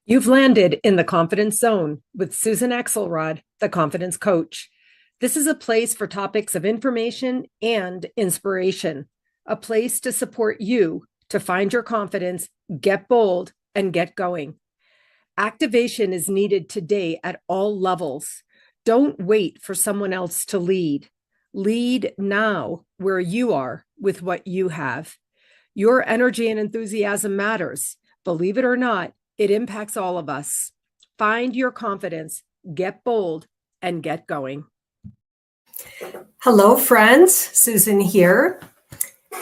You've landed in the confidence zone with Susan Axelrod, the confidence coach. This is a place for topics of information and inspiration, a place to support you to find your confidence, get bold, and get going. Activation is needed today at all levels. Don't wait for someone else to lead. Lead now where you are with what you have. Your energy and enthusiasm matters. Believe it or not, it impacts all of us. Find your confidence, get bold, and get going. Hello, friends. Susan here.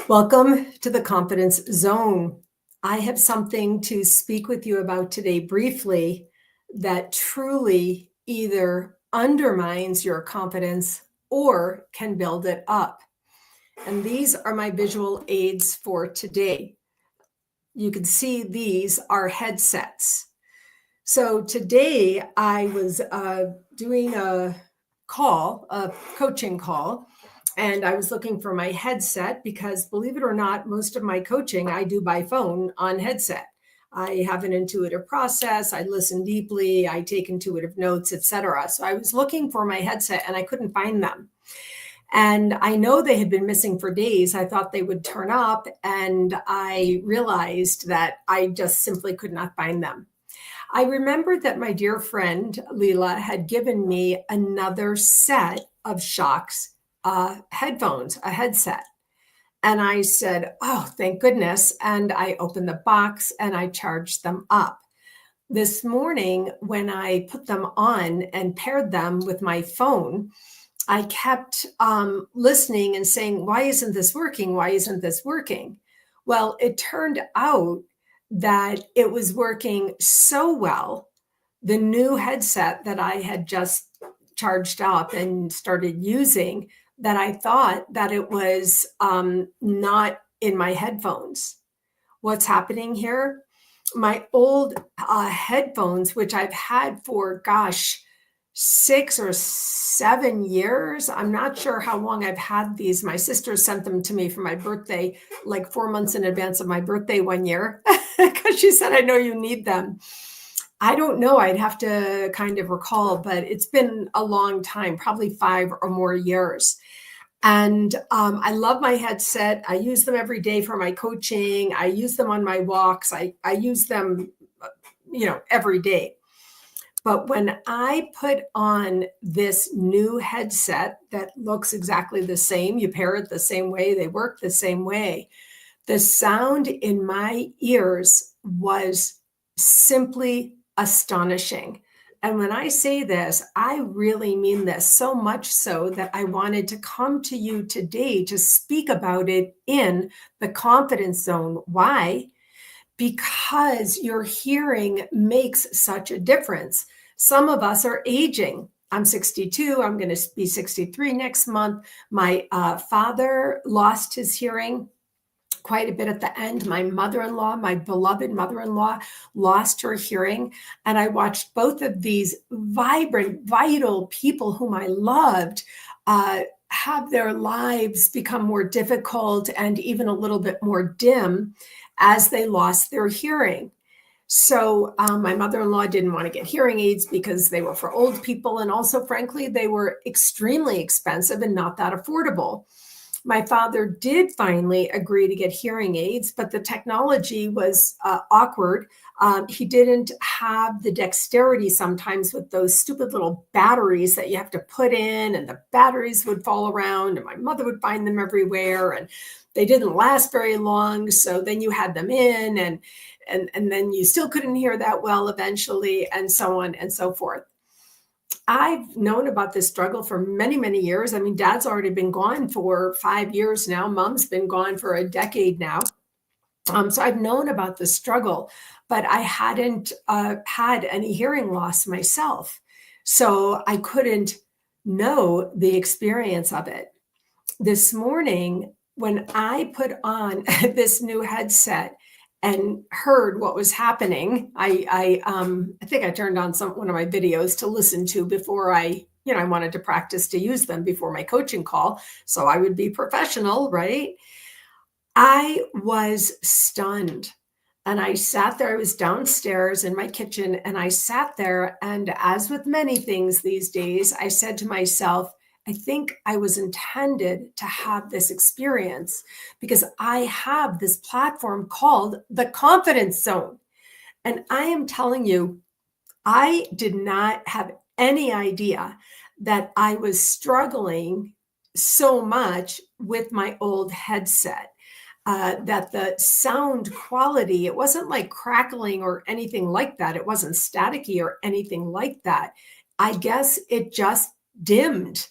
Welcome to the Confidence Zone. I have something to speak with you about today briefly that truly either undermines your confidence or can build it up. And these are my visual aids for today. You can see these are headsets. So today I was doing a coaching call, and I was looking for my headset because, believe it or not, most of my coaching I do by phone on headset. I have an intuitive process. I listen deeply. I take intuitive notes, etc. So I was looking for my headset and I couldn't find them. And I know they had been missing for days. I thought they would turn up, and I realized that I just simply could not find them. I remembered that my dear friend Leela had given me another set of Shocks headphones, a headset. And I said, oh, thank goodness. And I opened the box and I charged them up. This morning, when I put them on and paired them with my phone, I kept listening and saying, why isn't this working? Why isn't this working? Well, it turned out that it was working so well. The new headset that I had just charged up and started using, that I thought that it was not in my headphones. What's happening here? My old headphones, which I've had for, 6 or 7 years. I'm not sure how long I've had these. My sister sent them to me for my birthday, like 4 months in advance of my birthday one year, because she said, I know you need them. I don't know. I'd have to kind of recall, but it's been a long time, probably 5 or more years. And I love my headset. I use them every day for my coaching. I use them on my walks. I use them, every day. But when I put on this new headset that looks exactly the same, you pair it the same way, they work the same way, the sound in my ears was simply astonishing. And when I say this, I really mean this, so much so that I wanted to come to you today to speak about it in the confidence zone. Why? Because your hearing makes such a difference. Some of us are aging. I'm 62. I'm going to be 63 next month. My father lost his hearing quite a bit at the end. My mother-in-law, my beloved mother-in-law, lost her hearing. And I watched both of these vibrant, vital people whom I loved have their lives become more difficult and even a little bit more dim as they lost their hearing. So my mother-in-law didn't want to get hearing aids because they were for old people. And also, frankly, they were extremely expensive and not that affordable. My father did finally agree to get hearing aids, but the technology was awkward. He didn't have the dexterity sometimes with those stupid little batteries that you have to put in, and the batteries would fall around, and my mother would find them everywhere, and they didn't last very long. So then you had them in, and then you still couldn't hear that well eventually, and so on and so forth. I've known about this struggle for many, many years. I mean, Dad's already been gone for 5 years now. Mom's been gone for a decade now. So I've known about the struggle, but I hadn't had any hearing loss myself. So I couldn't know the experience of it. This morning, when I put on this new headset and heard what was happening, I think I turned on one of my videos to listen to before I wanted to practice to use them before my coaching call, so I would be professional, right? I was stunned. And I sat there, I was downstairs in my kitchen, and I sat there. And as with many things these days, I said to myself, I think I was intended to have this experience because I have this platform called the Confidence Zone. And I am telling you, I did not have any idea that I was struggling so much with my old headset. That the sound quality, it wasn't like crackling or anything like that. It wasn't staticky or anything like that. I guess it just dimmed.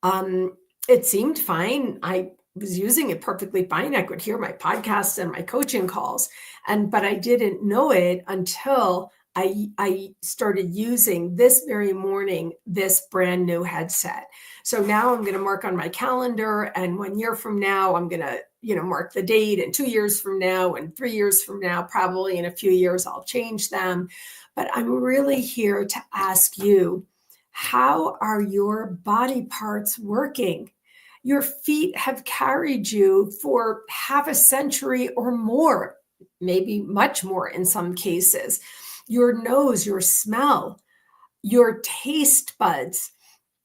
It seemed fine. I was using it perfectly fine. I could hear my podcasts and my coaching calls, but I didn't know it until I started using this very morning this brand new headset. So now I'm going to mark on my calendar, and 1 year from now, I'm going to mark the date, and 2 years from now, and 3 years from now, probably in a few years, I'll change them. But I'm really here to ask you, how are your body parts working? Your feet have carried you for half a century or more, maybe much more in some cases. Your nose, your smell, your taste buds,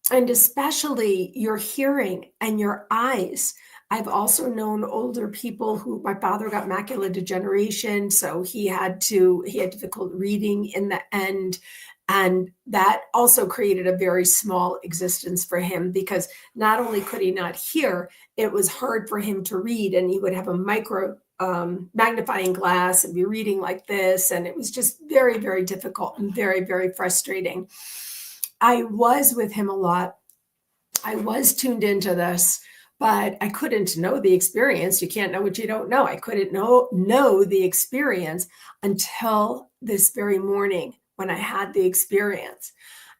and especially your hearing and your eyes. I've also known older people who, my father got macular degeneration, so he had difficult reading in the end. And that also created a very small existence for him because not only could he not hear, it was hard for him to read. And he would have a micro magnifying glass and be reading like this. And it was just very, very difficult and very, very frustrating. I was with him a lot. I was tuned into this, but I couldn't know the experience. You can't know what you don't know. I couldn't know the experience until this very morning when I had the experience.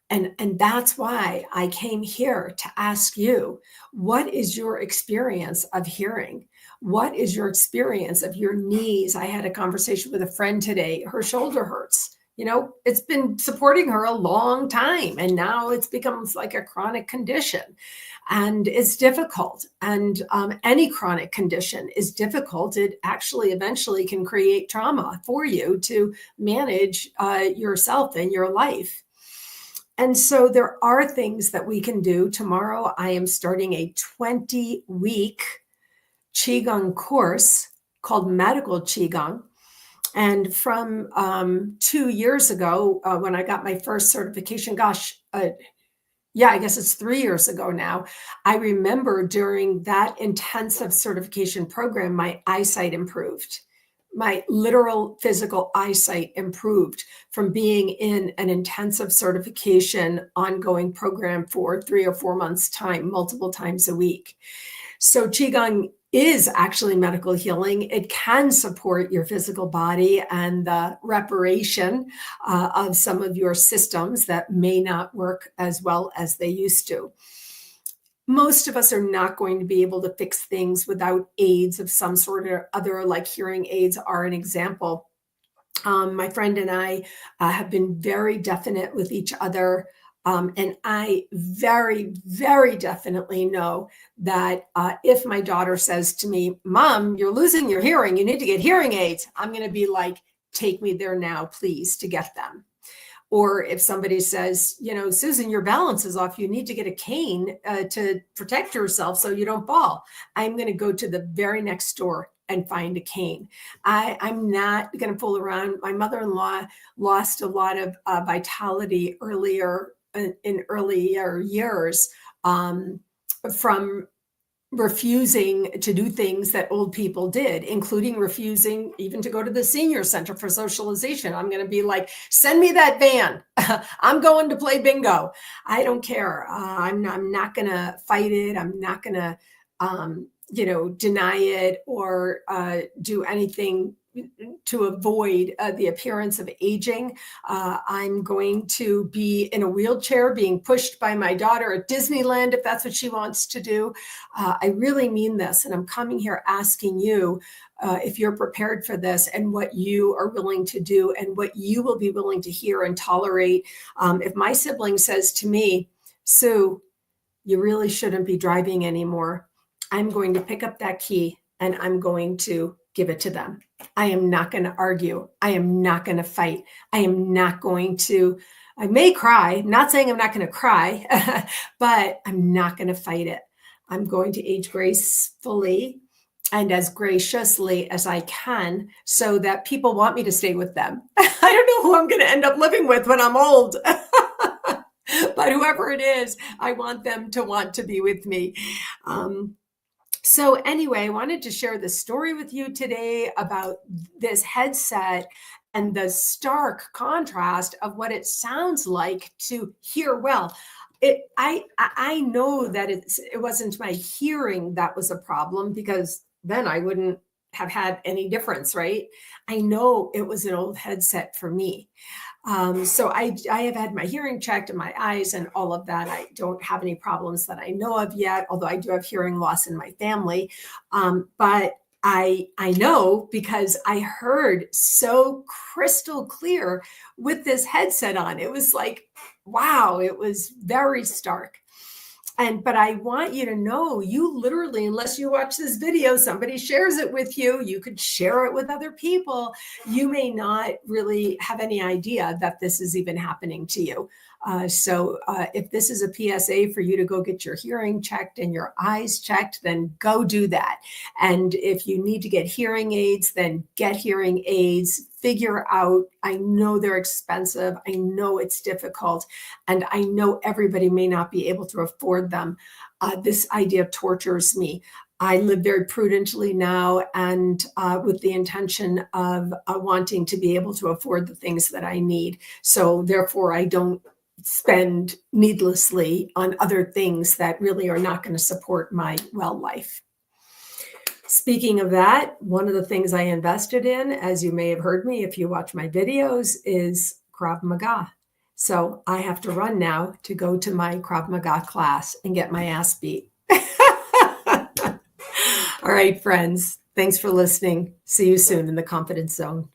And that's why I came here to ask you, what is your experience of hearing? What is your experience of your knees? I had a conversation with a friend today. Her shoulder hurts. It's been supporting her a long time, and now it's becomes like a chronic condition, and it's difficult. And any chronic condition is difficult. It actually eventually can create trauma for you to manage yourself and your life. And so there are things that we can do. Tomorrow, I am starting a 20-week Qigong course called Medical Qigong. And from 2 years ago, when I got my first certification, I guess it's 3 years ago now, I remember during that intensive certification program, my eyesight improved. My literal physical eyesight improved from being in an intensive certification ongoing program for 3 or 4 months' time, multiple times a week. So Qigong is actually medical healing. It can support your physical body and the reparation of some of your systems that may not work as well as they used to. Most of us are not going to be able to fix things without aids of some sort or other, like hearing aids are an example. My friend and I have been very definite with each other. And I very, very definitely know that if my daughter says to me, Mom, you're losing your hearing, you need to get hearing aids, I'm going to be like, take me there now, please, to get them. Or if somebody says, Susan, your balance is off, you need to get a cane to protect yourself so you don't fall, I'm going to go to the very next store and find a cane. I'm not going to fool around. My mother-in-law lost a lot of vitality in earlier years from refusing to do things that old people did, including refusing even to go to the senior center for socialization. I'm going to be like, send me that van. I'm going to play bingo. I don't care. I'm not going to fight it. I'm not going to, deny it or do anything to avoid the appearance of aging. I'm going to be in a wheelchair being pushed by my daughter at Disneyland if that's what she wants to do. I really mean this, and I'm coming here asking you if you're prepared for this and what you are willing to do and what you will be willing to hear and tolerate. If my sibling says to me, Sue, you really shouldn't be driving anymore, I'm going to pick up that key and I'm going to give it to them. I am not going to argue. I am not going to fight. I am not going to, I may cry, not saying I'm not going to cry, but I'm not going to fight it. I'm going to age gracefully and as graciously as I can so that people want me to stay with them. I don't know who I'm going to end up living with when I'm old, but whoever it is, I want them to want to be with me. So anyway, I wanted to share the story with you today about this headset and the stark contrast of what it sounds like to hear well. I know that it wasn't my hearing that was a problem, because then I wouldn't have had any difference, right? I know it was an old headset for me. So I have had my hearing checked and my eyes and all of that. I don't have any problems that I know of yet, although I do have hearing loss in my family. But I know because I heard so crystal clear with this headset on. It was like, wow, it was very stark. But I want you to know, you literally, unless you watch this video, somebody shares it with you, you could share it with other people. You may not really have any idea that this is even happening to you. So if this is a PSA for you to go get your hearing checked and your eyes checked, then go do that. And if you need to get hearing aids, then get hearing aids. Figure out, I know they're expensive. I know it's difficult. And I know everybody may not be able to afford them. This idea tortures me. I live very prudently now, and with the intention of wanting to be able to afford the things that I need. So therefore, I don't spend needlessly on other things that really are not going to support my well life. Speaking of that, one of the things I invested in, as you may have heard me if you watch my videos, is Krav Maga. So I have to run now to go to my Krav Maga class and get my ass beat. All right, friends. Thanks for listening. See you soon in the Confidence Zone.